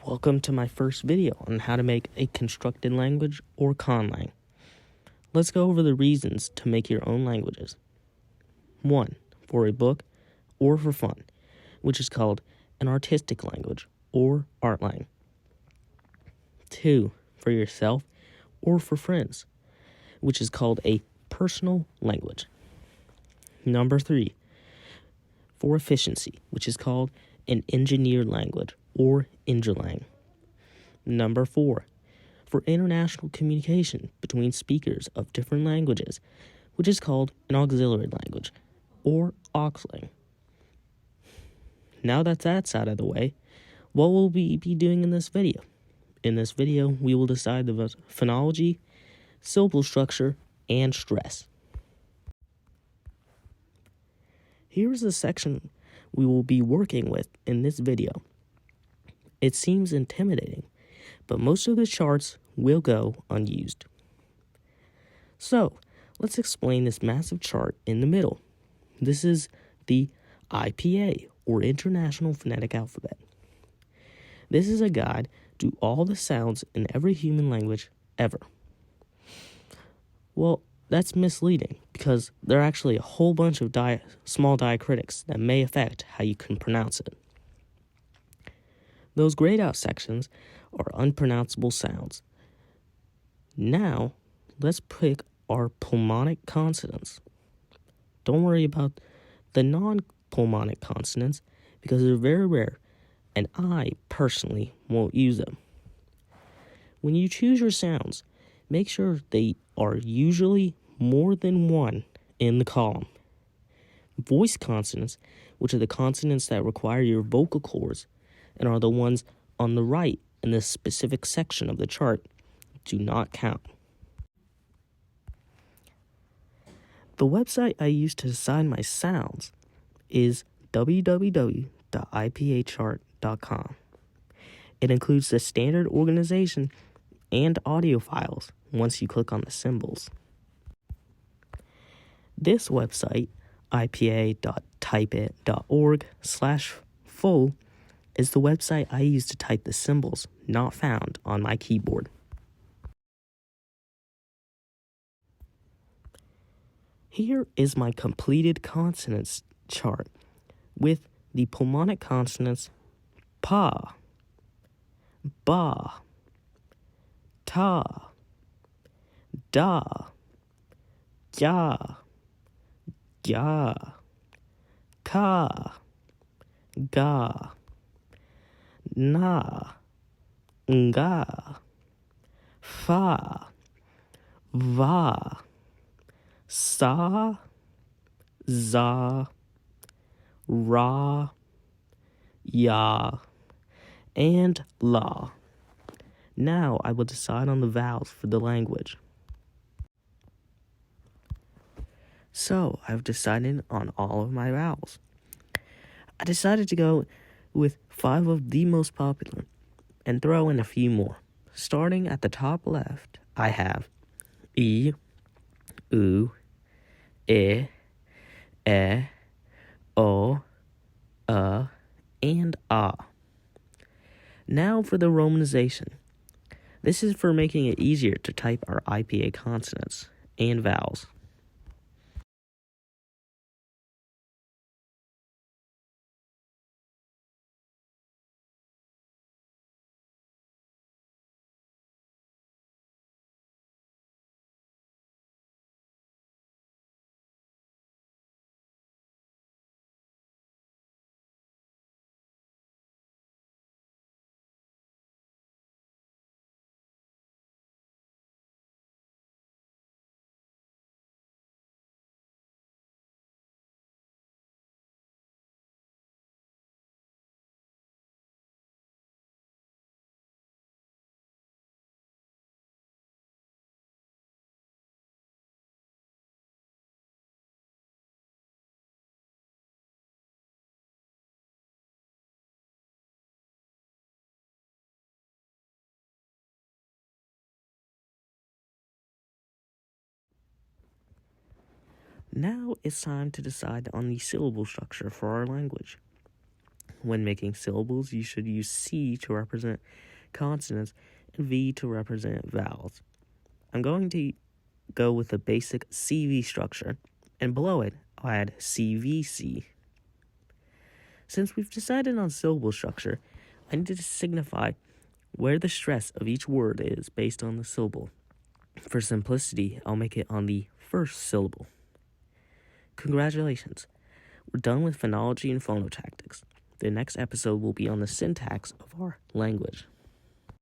Welcome to my first video on how to make a constructed language or conlang. Let's go over the reasons to make your own languages. 1. For a book or for fun, which is called an artistic language or artlang. 2. For yourself or for friends, which is called a personal language. 3. For efficiency, which is called an engineered language or Interlang. 4. For international communication between speakers of different languages, which is called an auxiliary language or auxlang. Now that that's out of the way, what will we be doing in this video? In this video, we will decide the phonology, syllable structure, and stress. Here's the section we will be working with in this video. It seems intimidating, but most of the charts will go unused. So, let's explain this massive chart in the middle. This is the IPA, or International Phonetic Alphabet. This is a guide to all the sounds in every human language ever. Well, that's misleading because there are actually a whole bunch of small diacritics that may affect how you can pronounce it. Those grayed out sections are unpronounceable sounds. Now, let's pick our pulmonic consonants. Don't worry about the non-pulmonic consonants because they're very rare, and I personally won't use them. When you choose your sounds, make sure they are usually more than one in the column. Voice consonants, which are the consonants that require your vocal cords and are the ones on the right in this specific section of the chart, do not count. The website I use to decide my sounds is www.ipachart.com. It includes the standard organization and audio files once you click on the symbols. This website, ipa.typeit.org/full, is the website I use to type the symbols not found on my keyboard. Here is my completed consonants chart with the pulmonic consonants pa, ba, ta, da, ya, ya, ka, ga, na, nga, fa, va, sa, za, ra, ya, and la. Now I will decide on the vowels for the language. So I've decided on all of my vowels. I decided to go with 5 of the most popular and throw in a few more. Starting at the top left, I have E, U, I, E, O, and A. Now for the romanization. This is for making it easier to type our IPA consonants and vowels. Now it's time to decide on the syllable structure for our language. When making syllables, you should use C to represent consonants and V to represent vowels. I'm going to go with the basic CV structure, and below it, I'll add CVC. Since we've decided on syllable structure, I need to signify where the stress of each word is based on the syllable. For simplicity, I'll make it on the first syllable. Congratulations! We're done with phonology and phonotactics. The next episode will be on the syntax of our language.